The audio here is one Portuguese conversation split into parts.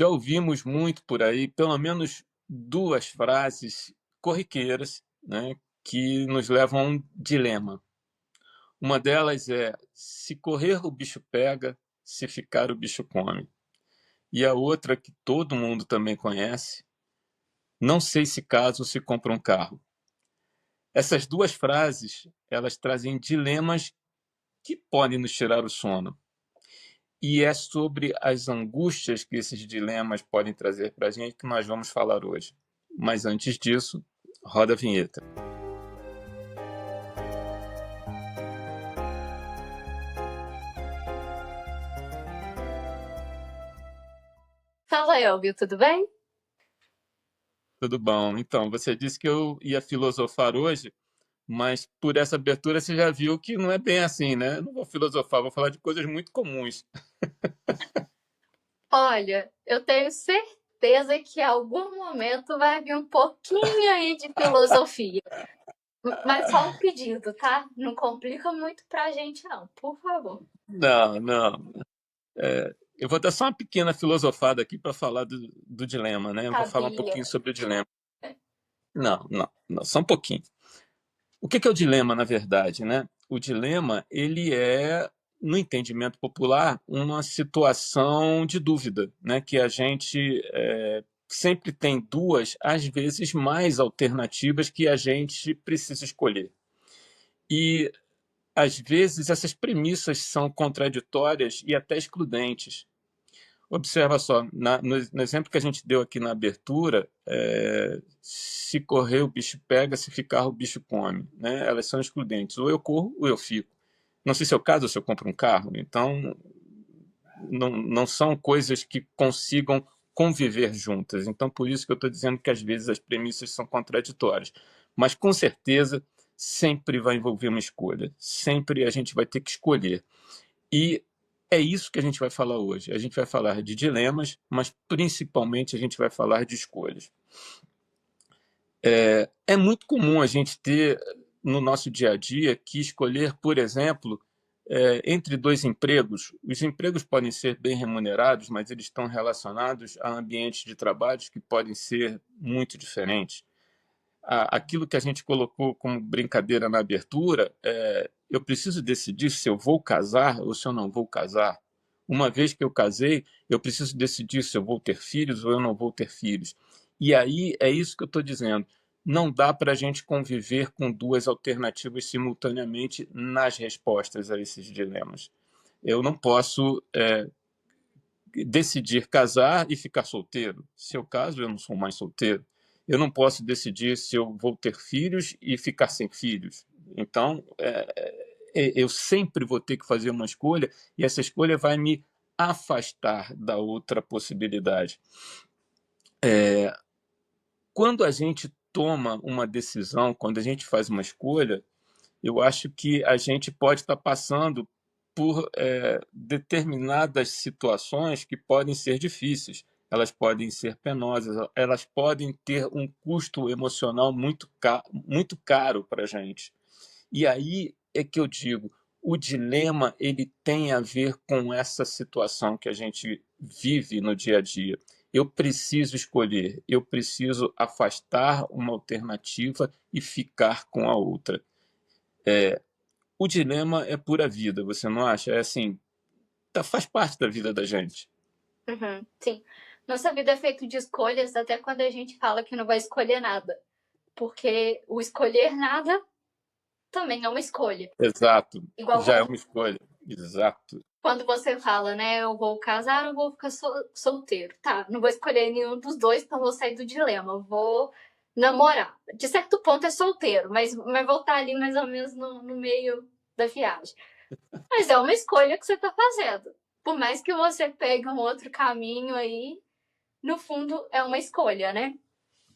Já ouvimos muito por aí, pelo menos 2 frases corriqueiras, né, que nos levam a um dilema. Uma delas é: "Se correr, o bicho pega, se ficar, o bicho come". E a outra, que todo mundo também conhece: "Não sei se caso ou se compro um carro". Essas 2 frases, elas trazem dilemas que podem nos tirar o sono. E é sobre as angústias que esses dilemas podem trazer para a gente que nós vamos falar hoje. Mas antes disso, roda a vinheta. Fala, Elvio, tudo bem? Tudo bom? Então, você disse que eu ia filosofar hoje, mas por essa abertura você já viu que não é bem assim, né? Eu não vou filosofar, vou falar de coisas muito comuns. Olha, eu tenho certeza que em algum momento vai vir um pouquinho aí de filosofia. Mas só um pedido, tá? Não complica muito pra gente, não, por favor. Não, não. Eu vou dar só uma pequena filosofada aqui para falar do dilema, né? Eu vou falar um Sabia. pouquinho sobre o dilema. Não, não, não, só um pouquinho. O que é o dilema, na verdade, né? O dilema, ele é, no entendimento popular, uma situação de dúvida, né? Que a gente sempre tem duas, às vezes mais alternativas que a gente precisa escolher. E, às vezes, essas premissas são contraditórias e até excludentes. Observa só, no exemplo que a gente deu aqui na abertura, se correr o bicho pega, se ficar o bicho come, né? Elas são excludentes, ou eu corro ou eu fico. Não sei se é o caso ou se eu compro um carro, então não são coisas que consigam conviver juntas. Então, por isso que eu estou dizendo que às vezes as premissas são contraditórias. Mas com certeza sempre vai envolver uma escolha, sempre a gente vai ter que escolher. E é isso que a gente vai falar hoje. A gente vai falar de dilemas, mas principalmente a gente vai falar de escolhas. É muito comum a gente ter no nosso dia a dia que escolher, por exemplo, entre dois empregos. Os empregos podem ser bem remunerados, mas eles estão relacionados a ambientes de trabalho que podem ser muito diferentes. Aquilo que a gente colocou como brincadeira na abertura, eu preciso decidir se eu vou casar ou se eu não vou casar. Uma vez que eu casei, eu preciso decidir se eu vou ter filhos ou eu não vou ter filhos. E aí é isso que eu estou dizendo. Não dá para a gente conviver com duas alternativas simultaneamente nas respostas a esses dilemas. Eu não posso decidir casar e ficar solteiro. Se eu caso, eu não sou mais solteiro. Eu não posso decidir se eu vou ter filhos e ficar sem filhos. Então, eu sempre vou ter que fazer uma escolha e essa escolha vai me afastar da outra possibilidade. Quando a gente toma uma decisão, quando a gente faz uma escolha, eu acho que a gente pode estar passando por determinadas situações que podem ser difíceis, elas podem ser penosas, elas podem ter um custo emocional muito caro para a gente. E aí é que eu digo, o dilema ele tem a ver com essa situação que a gente vive no dia a dia. Eu preciso escolher, eu preciso afastar uma alternativa e ficar com a outra. O dilema é pura vida, você não acha? É assim, faz parte da vida da gente. Uhum, sim. Nossa vida é feita de escolhas até quando a gente fala que não vai escolher nada. Porque o escolher nada também é uma escolha. Exato, Igual já é quando uma escolha. Exato. Quando você fala, né, eu vou casar ou vou ficar solteiro. Tá, não vou escolher nenhum dos dois, então vou sair do dilema. Eu vou namorar. De certo ponto é solteiro, mas vou estar ali mais ou menos no meio da viagem. Mas é uma escolha que você tá fazendo. Por mais que você pegue um outro caminho aí, no fundo é uma escolha, né?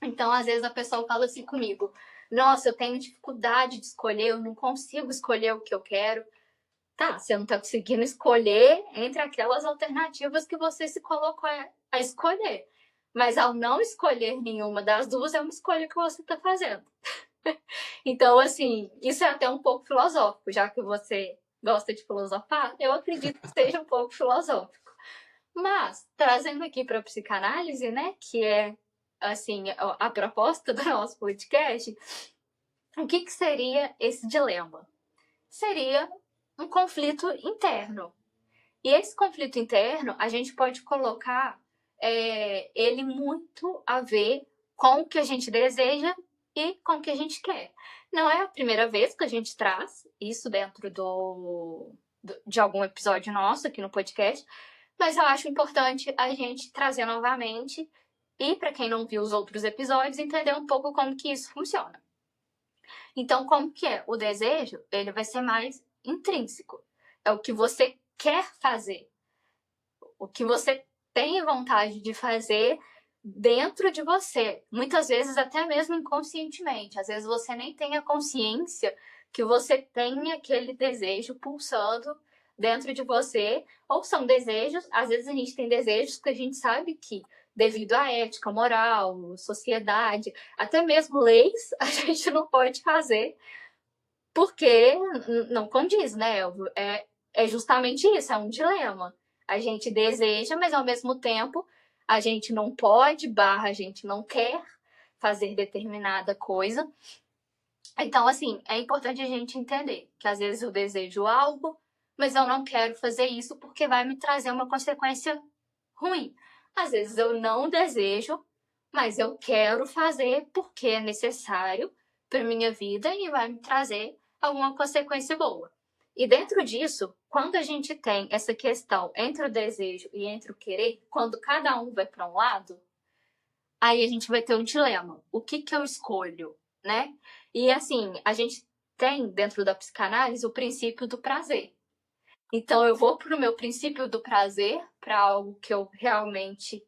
Então, às vezes a pessoa fala assim comigo: Nossa, eu tenho dificuldade de escolher, eu não consigo escolher o que eu quero. Tá, você não tá conseguindo escolher entre aquelas alternativas que você se colocou a escolher. Mas ao não escolher nenhuma das duas, é uma escolha que você tá fazendo. Então, assim, isso é até um pouco filosófico, já que você gosta de filosofar, eu acredito que seja um pouco filosófico. Mas, trazendo aqui para a psicanálise, né, que é, assim, a proposta do nosso podcast, o que seria esse dilema? Seria um conflito interno. E esse conflito interno, a gente pode colocar ele muito a ver com o que a gente deseja e com o que a gente quer. Não é a primeira vez que a gente traz isso dentro de algum episódio nosso aqui no podcast, mas eu acho importante a gente trazer novamente e, para quem não viu os outros episódios, entender um pouco como que isso funciona. Então, como que é? O desejo, ele vai ser mais intrínseco. É o que você quer fazer. O que você tem vontade de fazer dentro de você. Muitas vezes até mesmo inconscientemente. Às vezes você nem tem a consciência que você tem aquele desejo pulsando dentro de você. Ou são desejos, às vezes a gente tem desejos que a gente sabe que, devido à ética, moral, sociedade, até mesmo leis, a gente não pode fazer porque não condiz, né? É justamente isso, é um dilema. A gente deseja, mas ao mesmo tempo a gente não pode, a gente não quer fazer determinada coisa. Então, assim, é importante a gente entender que às vezes eu desejo algo, mas eu não quero fazer isso porque vai me trazer uma consequência ruim. Às vezes eu não desejo, mas eu quero fazer porque é necessário para minha vida e vai me trazer alguma consequência boa. E dentro disso, quando a gente tem essa questão entre o desejo e entre o querer, quando cada um vai para um lado, aí a gente vai ter um dilema. O que eu escolho, né? E assim, a gente tem dentro da psicanálise o princípio do prazer. Então eu vou para o meu princípio do prazer, para algo que eu realmente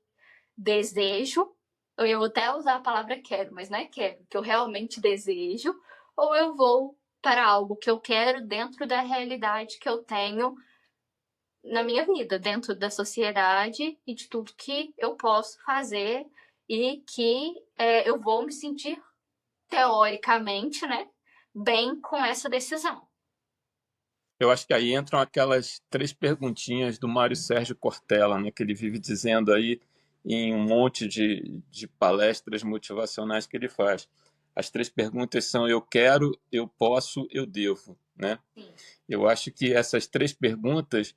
desejo. Eu vou até usar a palavra quero, mas não é quero, que eu realmente desejo, ou eu vou para algo que eu quero dentro da realidade que eu tenho na minha vida, dentro da sociedade e de tudo que eu posso fazer e que eu vou me sentir, teoricamente, né, bem com essa decisão. Eu acho que aí entram aquelas 3 perguntinhas do Mário Sérgio Cortella, né, que ele vive dizendo aí em um monte de palestras motivacionais que ele faz. As 3 perguntas são: eu quero, eu posso, eu devo, né? Sim. Eu acho que essas 3 perguntas,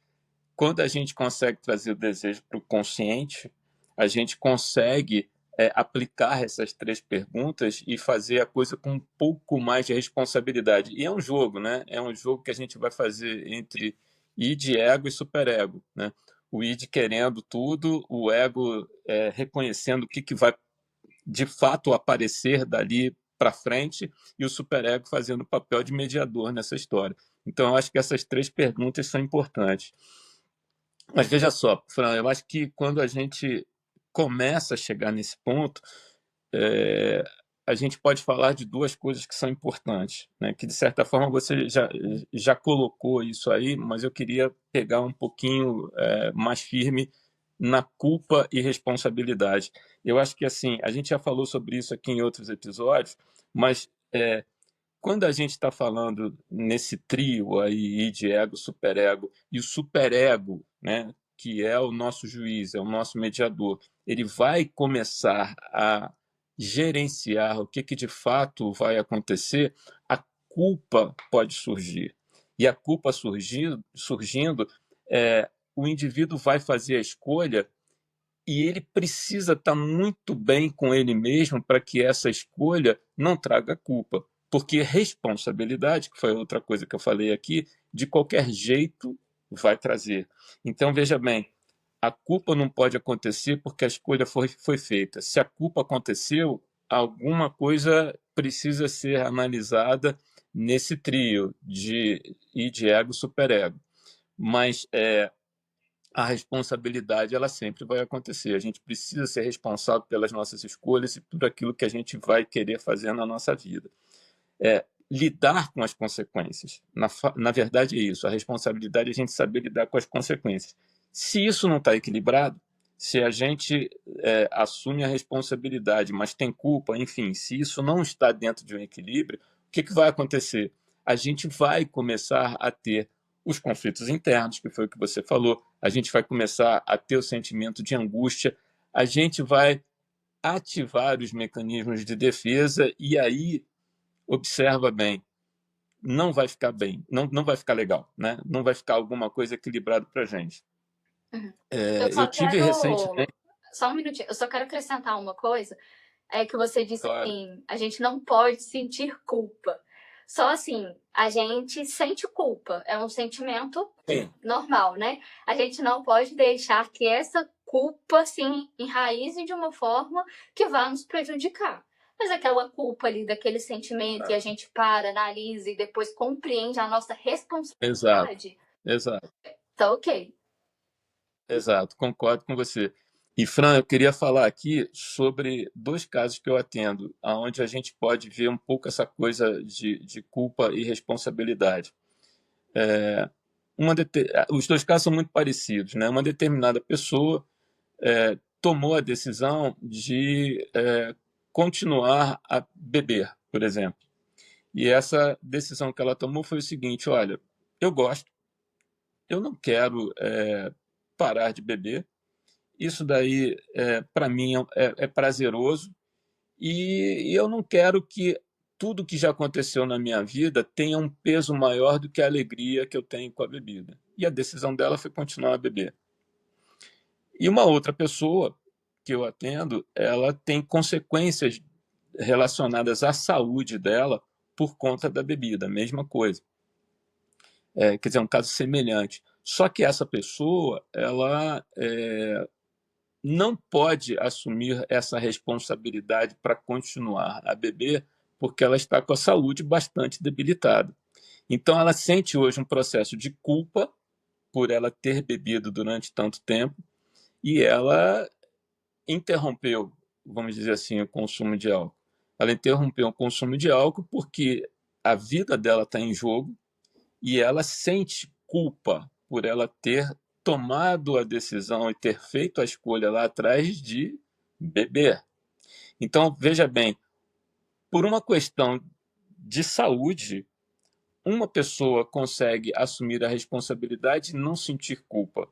quando a gente consegue trazer o desejo para o consciente, a gente consegue aplicar essas 3 perguntas e fazer a coisa com um pouco mais de responsabilidade. E é um jogo, né? É um jogo que a gente vai fazer entre id, ego e superego, né? O id querendo tudo, o ego reconhecendo o que vai de fato aparecer dali para frente e o superego fazendo o papel de mediador nessa história. Então, eu acho que essas 3 perguntas são importantes. Mas veja só, Fran, eu acho que quando a gente começa a chegar nesse ponto, é, a gente pode falar de 2 coisas que são importantes, né? Que de certa forma você já colocou isso aí, mas eu queria pegar um pouquinho mais firme na culpa e responsabilidade. Eu acho que assim, a gente já falou sobre isso aqui em outros episódios, mas quando a gente está falando nesse trio aí de ego, superego, e o superego, né, que é o nosso juiz, é o nosso mediador, ele vai começar a gerenciar o que de fato vai acontecer, a culpa pode surgir. E a culpa surgindo, o indivíduo vai fazer a escolha e ele precisa estar muito bem com ele mesmo para que essa escolha não traga culpa. Porque responsabilidade, que foi outra coisa que eu falei aqui, de qualquer jeito vai trazer. Então, veja bem, a culpa não pode acontecer porque a escolha foi feita. Se a culpa aconteceu, alguma coisa precisa ser analisada nesse trio de ego, superego. Mas a responsabilidade ela sempre vai acontecer. A gente precisa ser responsável pelas nossas escolhas e por aquilo que a gente vai querer fazer na nossa vida. Lidar com as consequências. Na verdade é isso. A responsabilidade é a gente saber lidar com as consequências. Se isso não está equilibrado, se a gente assume a responsabilidade, mas tem culpa, enfim, se isso não está dentro de um equilíbrio, o que vai acontecer? A gente vai começar a ter os conflitos internos, que foi o que você falou, a gente vai começar a ter o sentimento de angústia, a gente vai ativar os mecanismos de defesa e aí, observa bem, não vai ficar bem, não vai ficar legal, né? Não vai ficar alguma coisa equilibrada para a gente. Uhum. Eu Eu só tive recentemente, quero. Só um minutinho. Eu só quero acrescentar uma coisa. É que você disse claro, assim: a gente não pode sentir culpa. Só assim, a gente sente culpa. É um sentimento sim, normal, né? A gente não pode deixar que essa culpa, assim, enraize de uma forma que vá nos prejudicar. Mas aquela culpa ali, daquele sentimento, e a gente para, analisa e depois compreende a nossa exato, responsabilidade, exato, tá ok. exato, concordo com você. E, Fran, eu queria falar aqui sobre dois casos que eu atendo, onde a gente pode ver um pouco essa coisa de culpa e responsabilidade. Os dois casos são muito parecidos, né? Uma determinada pessoa tomou a decisão de continuar a beber, por exemplo. E essa decisão que ela tomou foi o seguinte: olha, eu gosto, eu não quero parar de beber. Isso daí, para mim, é prazeroso e eu não quero que tudo que já aconteceu na minha vida tenha um peso maior do que a alegria que eu tenho com a bebida. E a decisão dela foi continuar a beber. E uma outra pessoa que eu atendo, ela tem consequências relacionadas à saúde dela por conta da bebida, mesma coisa. Quer dizer, um caso semelhante. Só que essa pessoa, ela não pode assumir essa responsabilidade para continuar a beber, porque ela está com a saúde bastante debilitada. Então, ela sente hoje um processo de culpa por ela ter bebido durante tanto tempo e ela interrompeu, vamos dizer assim, o consumo de álcool. Ela interrompeu o consumo de álcool porque a vida dela está em jogo e ela sente culpa por ela ter tomado a decisão e ter feito a escolha lá atrás de beber. Então, veja bem, por uma questão de saúde, uma pessoa consegue assumir a responsabilidade e não sentir culpa.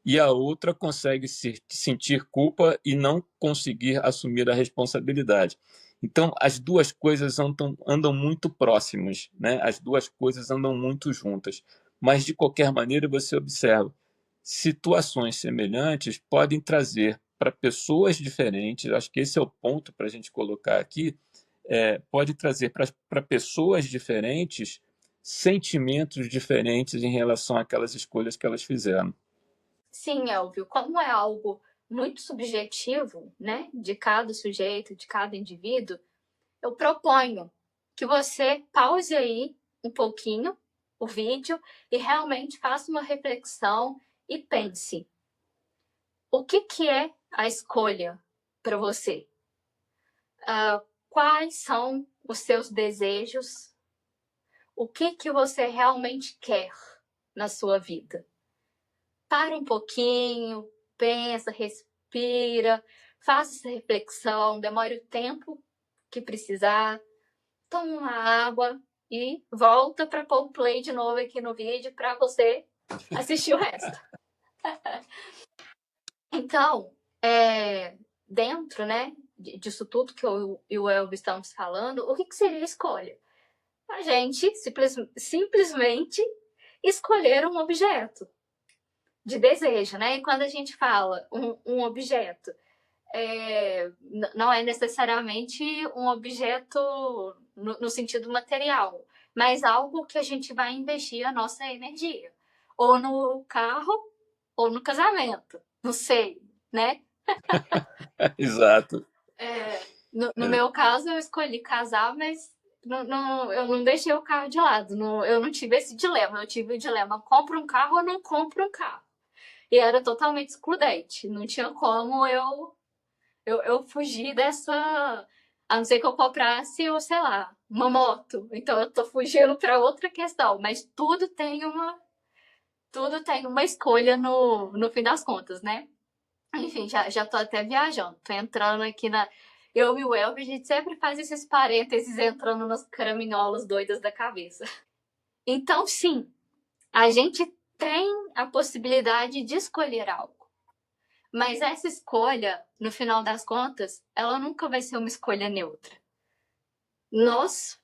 E a outra consegue sentir culpa e não conseguir assumir a responsabilidade. Então, as duas coisas andam muito próximas, né? As duas coisas andam muito juntas. Mas, de qualquer maneira, você observa, situações semelhantes podem trazer para pessoas diferentes, acho que esse é o ponto para a gente colocar aqui, pode trazer para pessoas diferentes sentimentos diferentes em relação àquelas escolhas que elas fizeram. Sim, Elvio, como é algo muito subjetivo, né, de cada sujeito, de cada indivíduo, eu proponho que você pause aí um pouquinho o vídeo e realmente faça uma reflexão e pense: o que é a escolha para você? Quais são os seus desejos? O que você realmente quer na sua vida? Para um pouquinho, pensa, respira, faça essa reflexão, demore o tempo que precisar, toma uma água e volta para pôr o play de novo aqui no vídeo para você assistir o resto. Então, dentro, né, disso tudo que eu e o Elvis estamos falando, o que seria a escolha? A gente simplesmente escolher um objeto de desejo, né? E quando a gente fala um objeto, não é necessariamente um objeto no sentido material, mas algo que a gente vai investir a nossa energia. Ou no carro, ou no casamento. Não sei, né? Exato. No meu caso, eu escolhi casar, mas eu não deixei o carro de lado. Eu não tive esse dilema. Eu tive o dilema: compro um carro ou não compro um carro? E era totalmente excludente. Não tinha como eu fugir dessa. A não ser que eu comprasse, ou sei lá, uma moto. Então eu tô fugindo para outra questão. Mas tudo tem uma escolha no fim das contas, né? Enfim, já tô até viajando. Tô entrando aqui na. Eu e o Elvis, a gente sempre faz esses parênteses entrando nas caraminholas doidas da cabeça. Então, sim, a gente tem a possibilidade de escolher algo. Mas essa escolha, no final das contas, ela nunca vai ser uma escolha neutra. Nós,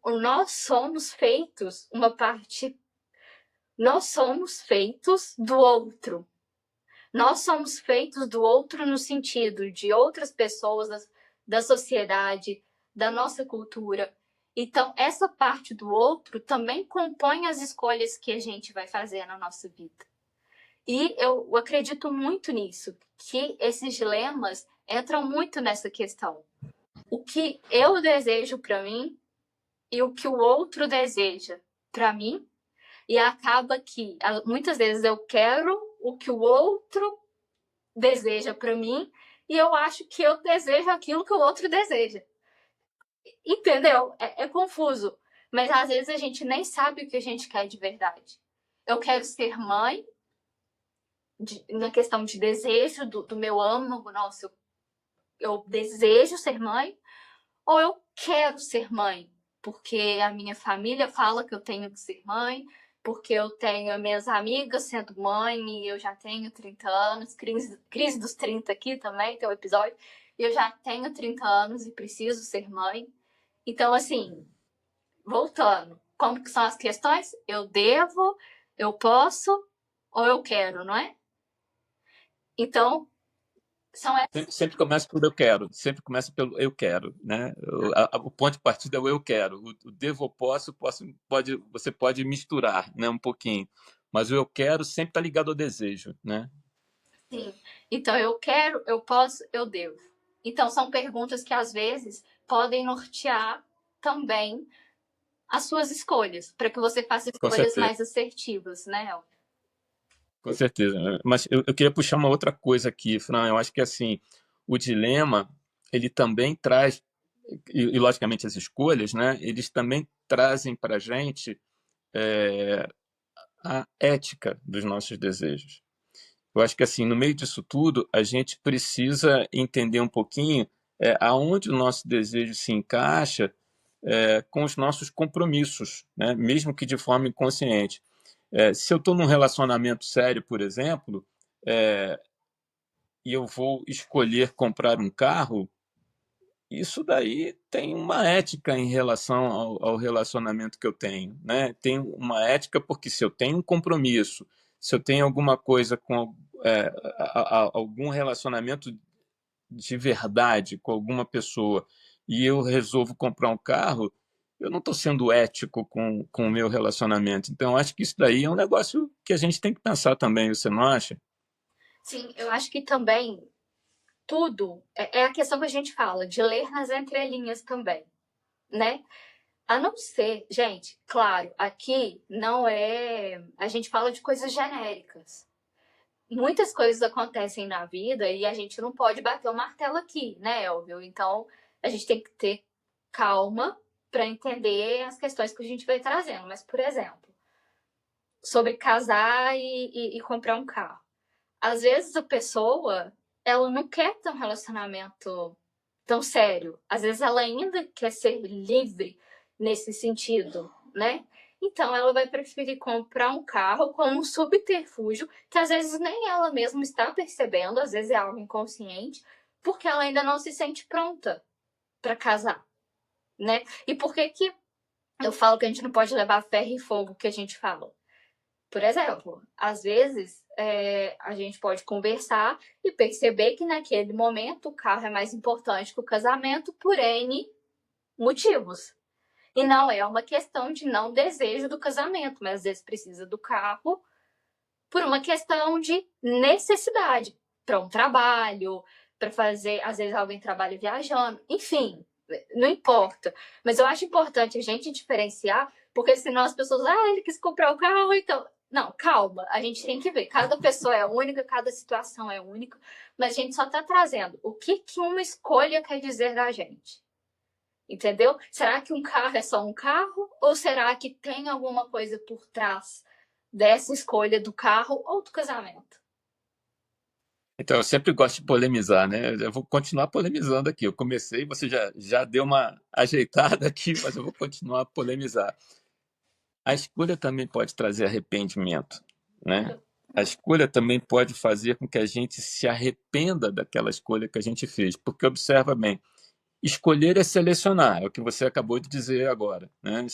nós somos feitos uma parte. Nós somos feitos do outro. Nós somos feitos do outro no sentido de outras pessoas, da sociedade, da nossa cultura. Então, essa parte do outro também compõe as escolhas que a gente vai fazer na nossa vida. E eu acredito muito nisso, que esses dilemas entram muito nessa questão. O que eu desejo para mim e o que o outro deseja para mim, e acaba que muitas vezes eu quero o que o outro deseja para mim e eu acho que eu desejo aquilo que o outro deseja. Entendeu? É confuso. Mas às vezes a gente nem sabe o que a gente quer de verdade. Eu quero ser mãe, na questão de desejo, do meu âmago, nossa, eu desejo ser mãe, ou eu quero ser mãe, porque a minha família fala que eu tenho que ser mãe, porque eu tenho minhas amigas sendo mãe e eu já tenho 30 anos, crise dos 30 aqui também, tem um episódio, e eu já tenho 30 anos e preciso ser mãe. Então, assim, voltando, como que são as questões? Eu devo, eu posso ou eu quero, não é? Então, são essas. Sempre começa pelo eu quero, sempre começa pelo eu quero, né? O ponto de partida é o eu quero. O devo ou posso, você pode misturar, né, um pouquinho, mas o eu quero sempre está ligado ao desejo, né? Sim. Então, eu quero, eu posso, eu devo. Então, são perguntas que às vezes podem nortear também as suas escolhas, para que você faça Com escolhas certeza, mais assertivas, né, El? com certeza. Mas eu queria puxar uma outra coisa aqui, Fran. Eu acho que assim, o dilema ele também traz logicamente as escolhas, né? Eles também trazem para a gente a ética dos nossos desejos. Eu acho que assim, no meio disso tudo, a gente precisa entender um pouquinho aonde o nosso desejo se encaixa com os nossos compromissos, né? Mesmo que de forma inconsciente. Se eu estou num relacionamento sério, por exemplo, e eu vou escolher comprar um carro, isso daí tem uma ética em relação ao relacionamento que eu tenho, né? Tem uma ética porque se eu tenho um compromisso, se eu tenho alguma coisa com algum relacionamento de verdade com alguma pessoa e eu resolvo comprar um carro, eu não estou sendo ético com o meu relacionamento. Então, acho que isso daí é um negócio que a gente tem que pensar também, você não acha? Sim, eu acho que também tudo é a questão que a gente fala, de ler nas entrelinhas também, né? A não ser, gente, claro, aqui não é. A gente fala de coisas genéricas. Muitas coisas acontecem na vida e a gente não pode bater o martelo aqui, né, Elvio? Então, a gente tem que ter calma para entender as questões que a gente vai trazendo. Mas, por exemplo, sobre casar e comprar um carro. Às vezes a pessoa, ela não quer ter um relacionamento tão sério. Às vezes ela ainda quer ser livre nesse sentido, né? Então ela vai preferir comprar um carro como um subterfúgio que às vezes nem ela mesma está percebendo, às vezes é algo inconsciente, porque ela ainda não se sente pronta para casar, né? E por que que eu falo que a gente não pode levar ferro e fogo que a gente fala? Por exemplo, às vezes a gente pode conversar e perceber que naquele momento o carro é mais importante que o casamento por N motivos. E não é uma questão de não desejo do casamento, mas às vezes precisa do carro por uma questão de necessidade para um trabalho, para fazer, às vezes alguém trabalha viajando, enfim, não importa. Mas eu acho importante a gente diferenciar, porque senão as pessoas, ele quis comprar o carro, então. Não, calma, a gente tem que ver. Cada pessoa é única, cada situação é única, mas a gente só está trazendo o que uma escolha quer dizer da gente. Entendeu? Será que um carro é só um carro? Ou será que tem alguma coisa por trás dessa escolha do carro ou do casamento? Então, eu sempre gosto de polemizar, né? Eu vou continuar polemizando aqui. Eu comecei, você já deu uma ajeitada aqui, mas eu vou continuar a polemizar. a escolha também pode trazer arrependimento, né? A escolha também pode fazer com que a gente se arrependa daquela escolha que a gente fez, porque observa bem, escolher é selecionar, é o que você acabou de dizer agora, né?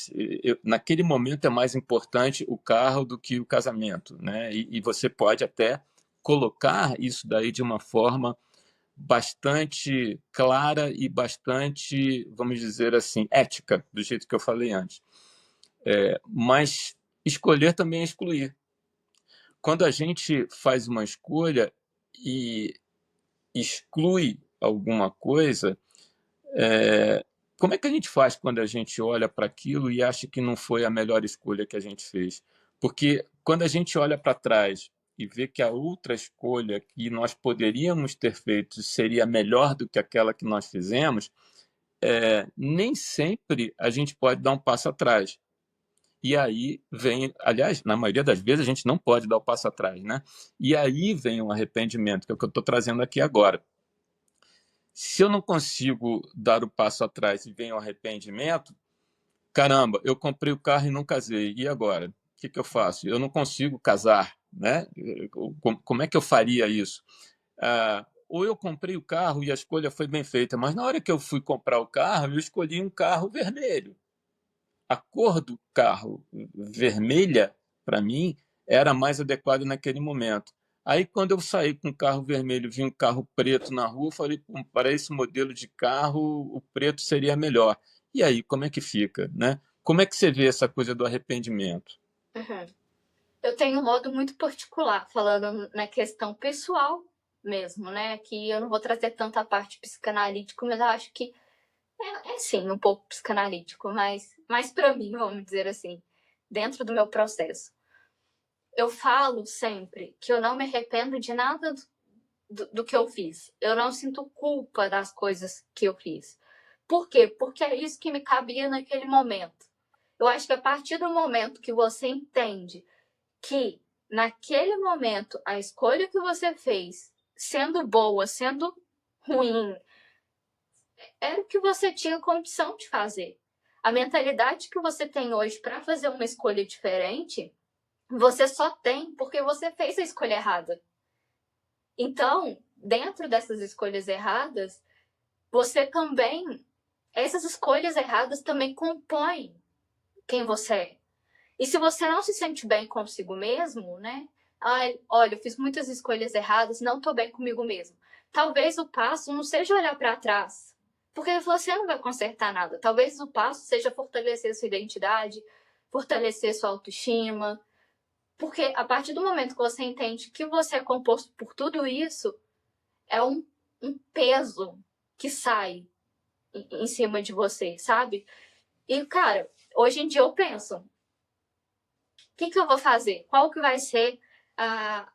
Naquele momento é mais importante o carro do que o casamento, né? E você pode até colocar isso daí de uma forma bastante clara e bastante, vamos dizer assim, ética, do jeito que eu falei antes. Mas escolher também é excluir. Quando a gente faz uma escolha e exclui alguma coisa, como é que a gente faz quando a gente olha para aquilo e acha que não foi a melhor escolha que a gente fez? Porque quando a gente olha para trás e vê que a outra escolha que nós poderíamos ter feito seria melhor do que aquela que nós fizemos, nem sempre a gente pode dar um passo atrás. E aí vem, aliás, na maioria das vezes a gente não pode dar o passo atrás, né? E aí vem um arrependimento, que é o que eu estou trazendo aqui agora. Se eu não consigo dar o passo atrás e vem o arrependimento, caramba, eu comprei o carro e não casei, e agora? O que eu faço? Eu não consigo casar, né? Como é que eu faria isso? Ou eu comprei o carro e a escolha foi bem feita, mas na hora que eu fui comprar o carro, eu escolhi um carro vermelho. A cor do carro vermelha, para mim, era mais adequada naquele momento. Aí, quando eu saí com o carro vermelho, vi um carro preto na rua, falei, para esse modelo de carro, o preto seria melhor. E aí, como é que fica, né? Como é que você vê essa coisa do arrependimento? Uhum. Eu tenho um modo muito particular, falando na questão pessoal mesmo, né? Que eu não vou trazer tanta parte psicanalítica, mas eu acho que é sim, um pouco psicanalítico, mas para mim, vamos dizer assim, dentro do meu processo. Eu falo sempre que eu não me arrependo de nada do que eu fiz. Eu não sinto culpa das coisas que eu fiz. Por quê? Porque é isso que me cabia naquele momento. Eu acho que a partir do momento que você entende que naquele momento a escolha que você fez, sendo boa, sendo ruim, era o que você tinha condição de fazer. A mentalidade que você tem hoje para fazer uma escolha diferente, você só tem porque você fez a escolha errada. Então, dentro dessas escolhas erradas, você também, essas escolhas erradas também compõem quem você é. E se você não se sente bem consigo mesmo, né? Ai, olha, eu fiz muitas escolhas erradas, não tô bem comigo mesmo. Talvez o passo não seja olhar para trás, porque você não vai consertar nada. Talvez o passo seja fortalecer sua identidade, fortalecer sua autoestima, porque a partir do momento que você entende que você é composto por tudo isso, é um peso que sai em cima de você, sabe? E, cara, hoje em dia eu penso, o que eu vou fazer? Qual que vai ser a...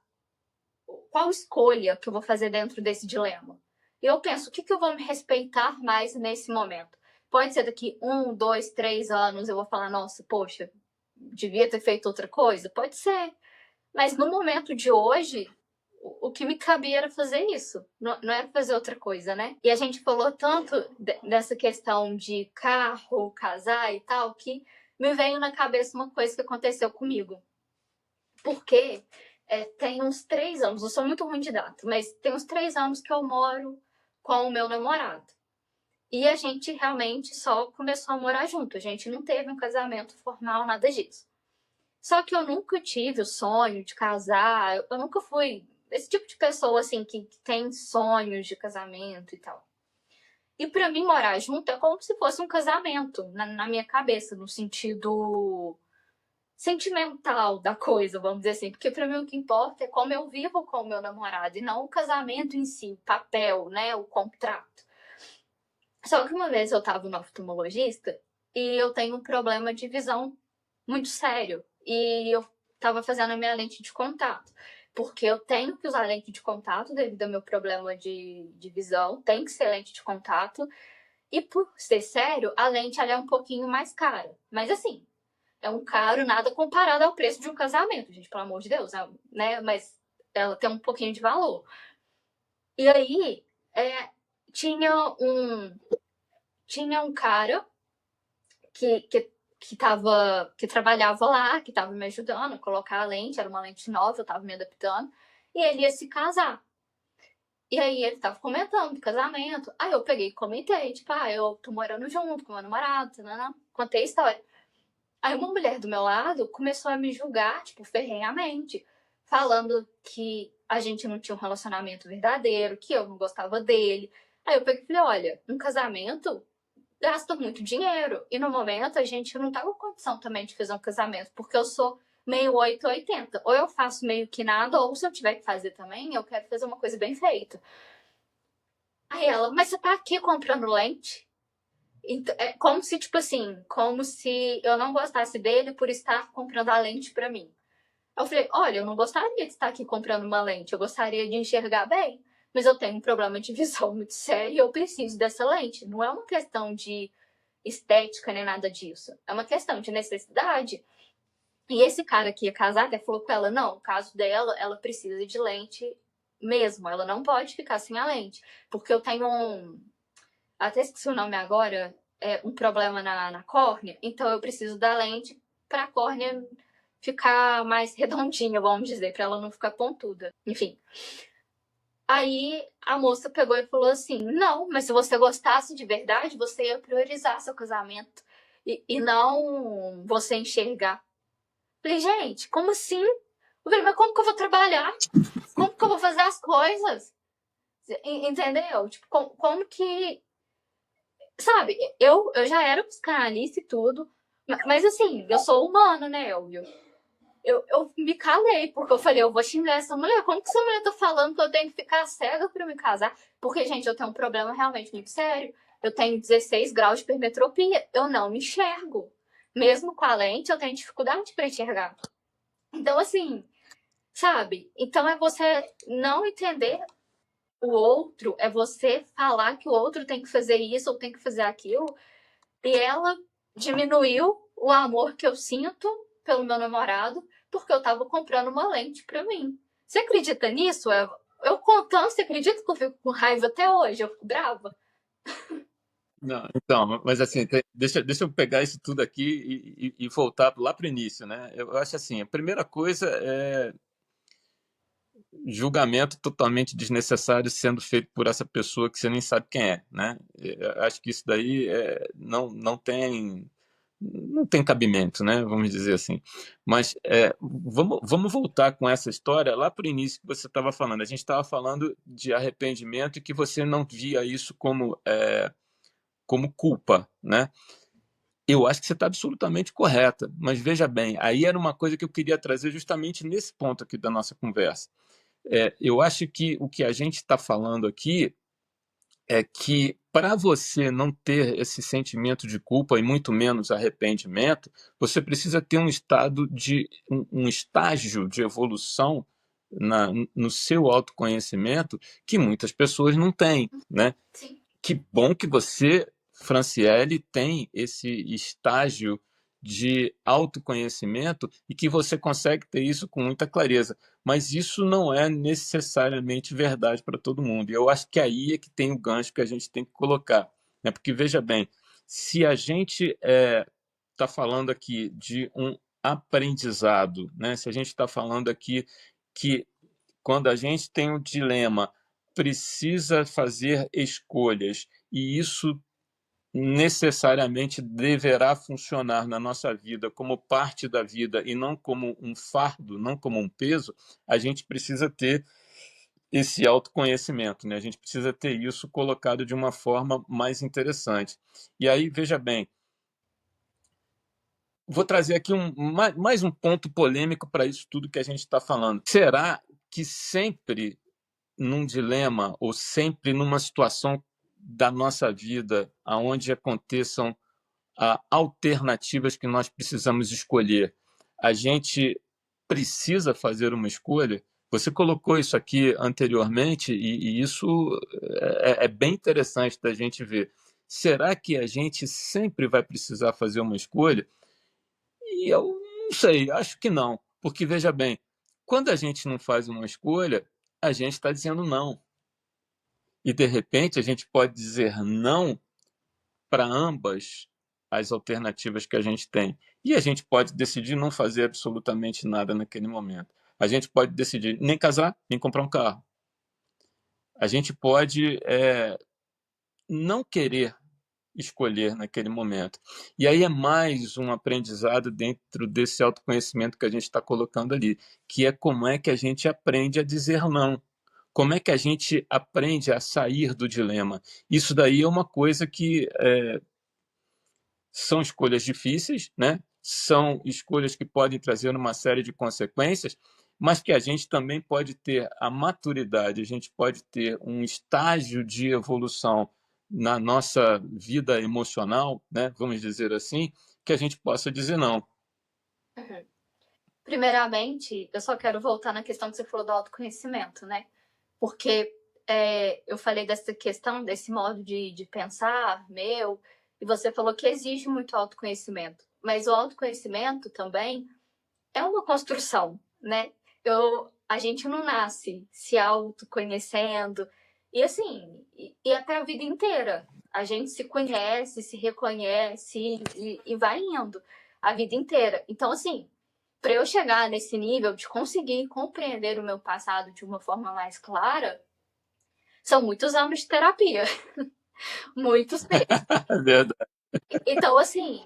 Qual escolha que eu vou fazer dentro desse dilema? E eu penso, o que eu vou me respeitar mais nesse momento? Pode ser daqui 1, 2, 3 anos eu vou falar, nossa, poxa, devia ter feito outra coisa? Pode ser. Mas no momento de hoje, o que me cabia era fazer isso, não era fazer outra coisa, né? E a gente falou tanto dessa questão de carro, casar e tal, que me veio na cabeça uma coisa que aconteceu comigo. Porque tem uns 3 anos, eu sou muito ruim de data, mas tem uns 3 anos que eu moro com o meu namorado. E a gente realmente só começou a morar junto, a gente não teve um casamento formal, nada disso. Só que eu nunca tive o sonho de casar, eu nunca fui esse tipo de pessoa assim que tem sonhos de casamento e tal. E pra mim morar junto é como se fosse um casamento na minha cabeça, no sentido sentimental da coisa, vamos dizer assim, porque pra mim o que importa é como eu vivo com o meu namorado e não o casamento em si, o papel, né, o contrato. Só que uma vez eu tava no oftalmologista e eu tenho um problema de visão muito sério. E eu tava fazendo a minha lente de contato. Porque eu tenho que usar lente de contato devido ao meu problema de visão. Tem que ser lente de contato. E por ser sério, a lente ela é um pouquinho mais cara. Mas assim, é um caro nada comparado ao preço de um casamento, gente, pelo amor de Deus, né? Mas ela tem um pouquinho de valor. E aí, tinha um cara que que trabalhava lá, que tava me ajudando a colocar a lente, era uma lente nova, eu tava me adaptando, e ele ia se casar. E aí ele tava comentando do casamento. Aí eu peguei e comentei, tipo, eu tô morando junto com meu namorado, né? Contei a história. Aí uma mulher do meu lado começou a me julgar, tipo, ferrenhamente, falando que a gente não tinha um relacionamento verdadeiro, que eu não gostava dele. Aí eu peguei e falei, olha, um casamento gasta muito dinheiro. E no momento a gente não tá com condição também de fazer um casamento, porque eu sou meio 880. Ou eu faço meio que nada, ou se eu tiver que fazer também, eu quero fazer uma coisa bem feita. Aí ela, mas você tá aqui comprando lente? Então, é como se, tipo assim, como se eu não gostasse dele por estar comprando a lente pra mim. Eu falei, olha, eu não gostaria de estar aqui comprando uma lente, eu gostaria de enxergar bem, mas eu tenho um problema de visão muito sério e eu preciso dessa lente. Não é uma questão de estética nem nada disso. É uma questão de necessidade. E esse cara que ia casar até falou com ela, não, no caso dela, ela precisa de lente mesmo, ela não pode ficar sem a lente. Porque eu tenho até esqueci o nome agora, um problema na córnea, então eu preciso da lente pra córnea ficar mais redondinha, vamos dizer, pra ela não ficar pontuda. Enfim. Aí a moça pegou e falou assim: não, mas se você gostasse de verdade, você ia priorizar seu casamento e não você enxergar. Falei, gente, como assim? Eu falei, mas como que eu vou trabalhar? Como que eu vou fazer as coisas? Entendeu? Tipo, como que. Sabe, eu já era psicanalista e tudo, mas assim, eu sou humana, né, Elvio? Eu me calei, porque eu falei, eu vou xingar essa mulher. Como que essa mulher tá falando que eu tenho que ficar cega pra me casar? Porque, gente, eu tenho um problema realmente muito sério. Eu tenho 16 graus de hipermetropia. Eu não me enxergo. Mesmo com a lente, eu tenho dificuldade pra enxergar. Então, assim, sabe? Então é você não entender o outro, é você falar que o outro tem que fazer isso ou tem que fazer aquilo. E ela diminuiu o amor que eu sinto pelo meu namorado porque eu tava comprando uma lente pra mim. Você acredita nisso, Eva? Eu contando, você acredita que eu fico com raiva até hoje? Eu fico brava? Não, então, mas assim, deixa eu pegar isso tudo aqui e voltar lá para o início, né? Eu acho assim, a primeira coisa é julgamento totalmente desnecessário sendo feito por essa pessoa que você nem sabe quem é, né? Eu acho que isso daí não tem cabimento, né? Vamos dizer assim. Mas vamos voltar com essa história lá para o início que você estava falando. A gente estava falando de arrependimento e que você não via isso como culpa, né? Eu acho que você está absolutamente correta, mas veja bem, aí era uma coisa que eu queria trazer justamente nesse ponto aqui da nossa conversa. Eu acho que o que a gente está falando aqui é que para você não ter esse sentimento de culpa e muito menos arrependimento, você precisa ter um estágio de evolução no seu autoconhecimento que muitas pessoas não têm, né? Sim. Que bom que você, Franciele, tem esse estágio de autoconhecimento e que você consegue ter isso com muita clareza. Mas isso não é necessariamente verdade para todo mundo. E eu acho que aí é que tem o gancho que a gente tem que colocar. Né? Porque, veja bem, se a gente está falando aqui de um aprendizado, né? Se a gente está falando aqui que quando a gente tem um dilema, precisa fazer escolhas e isso necessariamente deverá funcionar na nossa vida como parte da vida e não como um fardo, não como um peso, a gente precisa ter esse autoconhecimento, né? A gente precisa ter isso colocado de uma forma mais interessante. E aí, veja bem, vou trazer aqui mais um ponto polêmico para isso tudo que a gente está falando. Será que sempre num dilema ou sempre numa situação da nossa vida aonde aconteçam alternativas que nós precisamos escolher, a gente precisa fazer uma escolha? Você colocou isso aqui anteriormente e isso é bem interessante da gente ver. Será que a gente sempre vai precisar fazer uma escolha? E eu não sei, acho que não. Porque, veja bem, quando a gente não faz uma escolha, a gente está dizendo não. E, de repente, a gente pode dizer não para ambas as alternativas que a gente tem. E a gente pode decidir não fazer absolutamente nada naquele momento. A gente pode decidir nem casar, nem comprar um carro. A gente pode não querer escolher naquele momento. E aí é mais um aprendizado dentro desse autoconhecimento que a gente está colocando ali, que é como é que a gente aprende a dizer não. Como é que a gente aprende a sair do dilema? Isso daí é uma coisa que são escolhas difíceis, né? São escolhas que podem trazer uma série de consequências, mas que a gente também pode ter a maturidade, a gente pode ter um estágio de evolução na nossa vida emocional, né? Vamos dizer assim, que a gente possa dizer não. Uhum. Primeiramente, eu só quero voltar na questão que você falou do autoconhecimento, né? Porque eu falei dessa questão, desse modo de pensar meu, e você falou que exige muito autoconhecimento. Mas o autoconhecimento também é uma construção, né? A gente não nasce se autoconhecendo. E assim, e é para a vida inteira. A gente se conhece, se reconhece e vai indo a vida inteira. Então, assim, para eu chegar nesse nível de conseguir compreender o meu passado de uma forma mais clara, são muitos anos de terapia. Muitos mesmo. É verdade. Então, assim,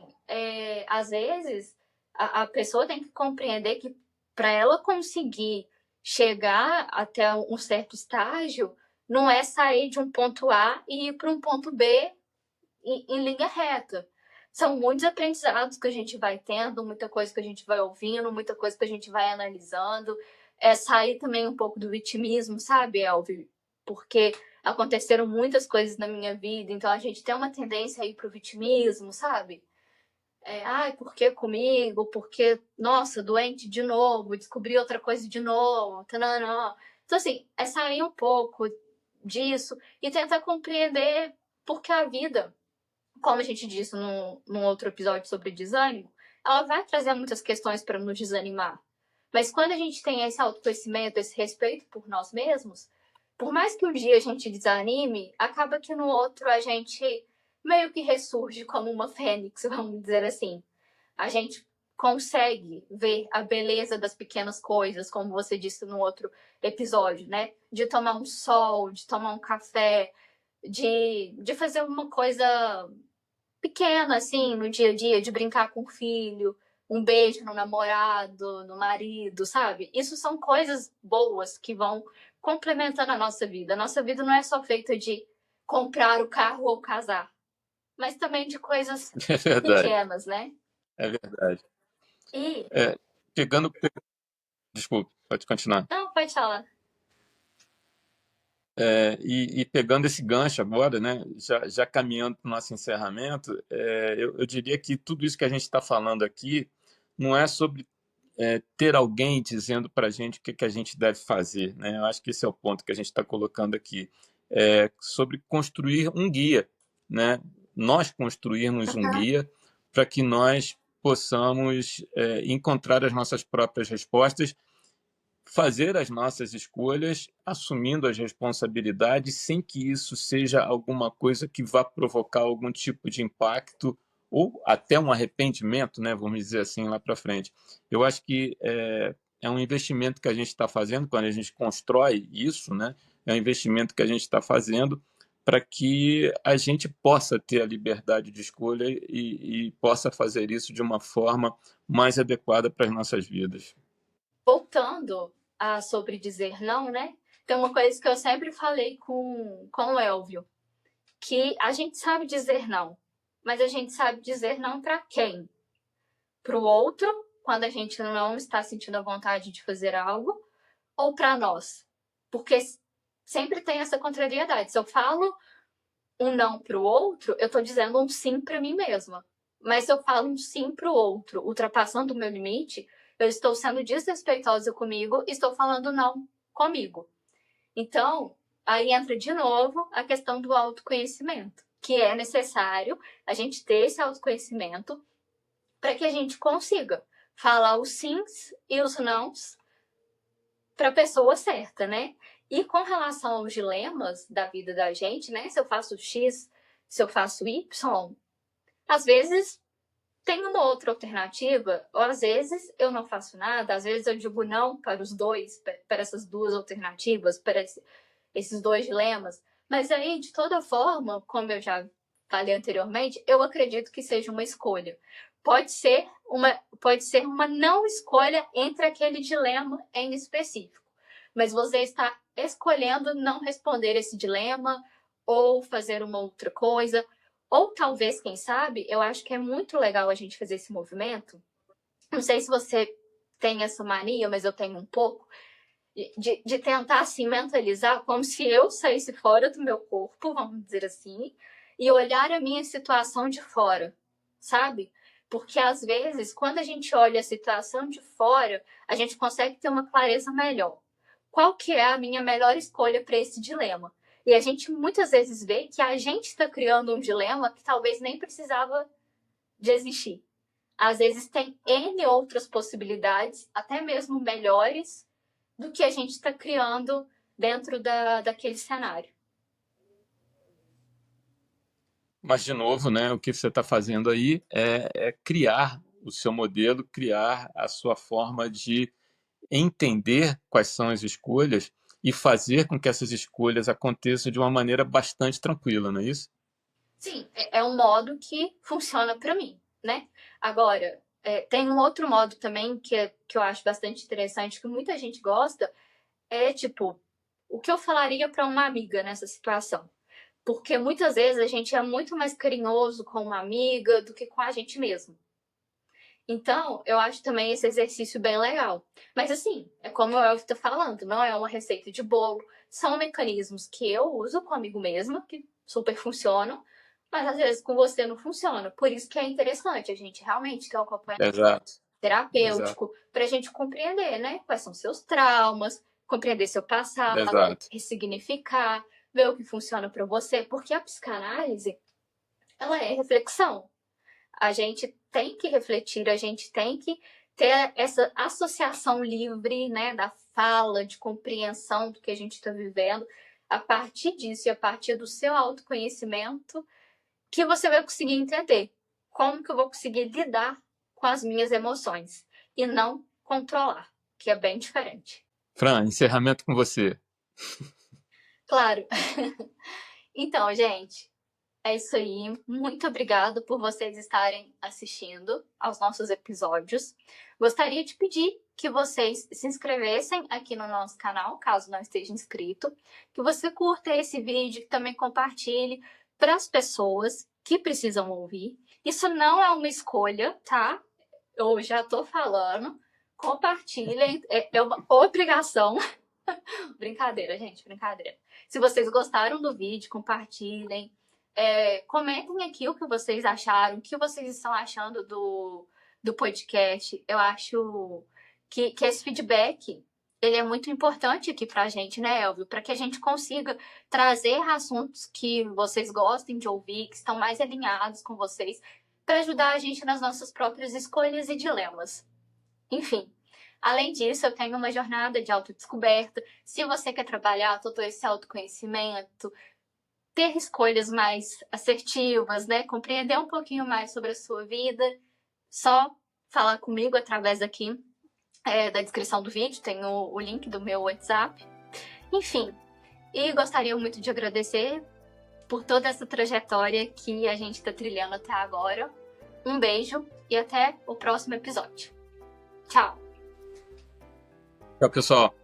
às vezes a pessoa tem que compreender que para ela conseguir chegar até um certo estágio, não é sair de um ponto A e ir para um ponto B em linha reta. São muitos aprendizados que a gente vai tendo, muita coisa que a gente vai ouvindo, muita coisa que a gente vai analisando. É sair também um pouco do vitimismo, sabe, Elvio? Porque aconteceram muitas coisas na minha vida, então a gente tem uma tendência a ir pro vitimismo, sabe? Ai, por que comigo? Porque, nossa, doente de novo, descobri outra coisa de novo, tananã. Então, assim, é sair um pouco disso e tentar compreender porque a vida, como a gente disse num outro episódio sobre desânimo, ela vai trazer muitas questões para nos desanimar. Mas quando a gente tem esse autoconhecimento, esse respeito por nós mesmos, por mais que um dia a gente desanime, acaba que no outro a gente meio que ressurge como uma fênix, vamos dizer assim. A gente consegue ver a beleza das pequenas coisas, como você disse no outro episódio, né? De tomar um sol, de tomar um café, de fazer uma coisa pequena, assim, no dia a dia, de brincar com o filho, um beijo no namorado, no marido, sabe? Isso são coisas boas que vão complementando a nossa vida. A nossa vida não é só feita de comprar o carro ou casar, mas também de coisas É verdade. pequenas, né? É verdade. E. É, pegando. Desculpe, pode continuar. Não, pode falar. E pegando esse gancho agora, né, já caminhando para o nosso encerramento, eu diria que tudo isso que a gente está falando aqui não é sobre ter alguém dizendo para a gente o que a gente deve fazer, né? Eu acho que esse é o ponto que a gente está colocando aqui. É sobre construir um guia, né? Nós construirmos um guia para que nós possamos encontrar as nossas próprias respostas, fazer as nossas escolhas, assumindo as responsabilidades, sem que isso seja alguma coisa que vá provocar algum tipo de impacto ou até um arrependimento, né? Vamos dizer assim, lá para frente. Eu acho que é um investimento que a gente está fazendo quando a gente constrói isso, né? É um investimento que a gente está fazendo para que a gente possa ter a liberdade de escolha e possa fazer isso de uma forma mais adequada para as nossas vidas. Voltando a sobre dizer não, né? Tem uma coisa que eu sempre falei com o Elvio, que a gente sabe dizer não, mas a gente sabe dizer não para quem? Para o outro, quando a gente não está sentindo a vontade de fazer algo, ou para nós? Porque sempre tem essa contrariedade. Se eu falo um não para o outro, eu estou dizendo um sim para mim mesma. Mas se eu falo um sim para o outro, ultrapassando o meu limite, eu estou sendo desrespeitosa comigo, estou falando não comigo. Então, aí entra de novo a questão do autoconhecimento, que é necessário a gente ter esse autoconhecimento para que a gente consiga falar os sims e os nãos para a pessoa certa, né? E com relação aos dilemas da vida da gente, né? Se eu faço X, se eu faço Y, Às vezes tem uma outra alternativa, ou às vezes eu não faço nada, às vezes eu digo não para os dois, para essas duas alternativas, para esses dois dilemas. Mas aí, de toda forma, como eu já falei anteriormente, eu acredito que seja uma escolha. Pode ser uma não escolha entre aquele dilema em específico. Mas você está escolhendo não responder esse dilema ou fazer uma outra coisa. Ou talvez, quem sabe, eu acho que é muito legal a gente fazer esse movimento. Não sei se você tem essa mania, mas eu tenho um pouco. De tentar, assim, mentalizar como se eu saísse fora do meu corpo, vamos dizer assim, e olhar a minha situação de fora, sabe? Porque, às vezes, quando a gente olha a situação de fora, a gente consegue ter uma clareza melhor. Qual que é a minha melhor escolha para esse dilema? E a gente muitas vezes vê que a gente está criando um dilema que talvez nem precisava de existir. Às vezes tem N outras possibilidades, até mesmo melhores, do que a gente está criando dentro daquele cenário. Mas, de novo, né, o que você está fazendo aí é criar o seu modelo, criar a sua forma de entender quais são as escolhas e fazer com que essas escolhas aconteçam de uma maneira bastante tranquila, não é isso? Sim, é um modo que funciona para mim, né? Agora, tem um outro modo também que eu acho bastante interessante, que muita gente gosta, é tipo, o que eu falaria para uma amiga nessa situação? Porque muitas vezes a gente é muito mais carinhoso com uma amiga do que com a gente mesmo. Então, eu acho também esse exercício bem legal. Mas assim, é como eu estou falando, não é uma receita de bolo. São mecanismos que eu uso comigo mesma, que super funcionam, mas às vezes com você não funciona. Por isso que é interessante a gente realmente ter um acompanhamento Exato, exato, terapêutico para a gente compreender, né? Quais são seus traumas, compreender seu passado, exato. ressignificar, ver o que funciona para você. Porque a psicanálise, ela é reflexão. A gente tem que refletir, a gente tem que ter essa associação livre, né, da fala, de compreensão do que a gente está vivendo. A partir disso e a partir do seu autoconhecimento, que você vai conseguir entender como que eu vou conseguir lidar com as minhas emoções e não controlar, que é bem diferente. Fran, encerramento com você. Claro. Então, gente, é isso aí. Muito obrigada por vocês estarem assistindo aos nossos episódios. Gostaria de pedir que vocês se inscrevessem aqui no nosso canal, caso não esteja inscrito, que você curta esse vídeo, que também compartilhe para as pessoas que precisam ouvir. Isso não é uma escolha, tá? Eu já tô falando. Compartilhem, é uma obrigação. Brincadeira, gente, brincadeira. Se vocês gostaram do vídeo, compartilhem. Comentem aqui o que vocês acharam, o que vocês estão achando do podcast. Eu acho que esse feedback ele é muito importante aqui pra gente, né, Elvio? Para que a gente consiga trazer assuntos que vocês gostem de ouvir, que estão mais alinhados com vocês, para ajudar a gente nas nossas próprias escolhas e dilemas. Enfim, além disso, eu tenho uma jornada de autodescoberta. Se você quer trabalhar todo esse autoconhecimento, ter escolhas mais assertivas, né? Compreender um pouquinho mais sobre a sua vida, só falar comigo através aqui da descrição do vídeo, tem o link do meu WhatsApp. Enfim, e gostaria muito de agradecer por toda essa trajetória que a gente está trilhando até agora. Um beijo e até o próximo episódio. Tchau! Tchau, pessoal.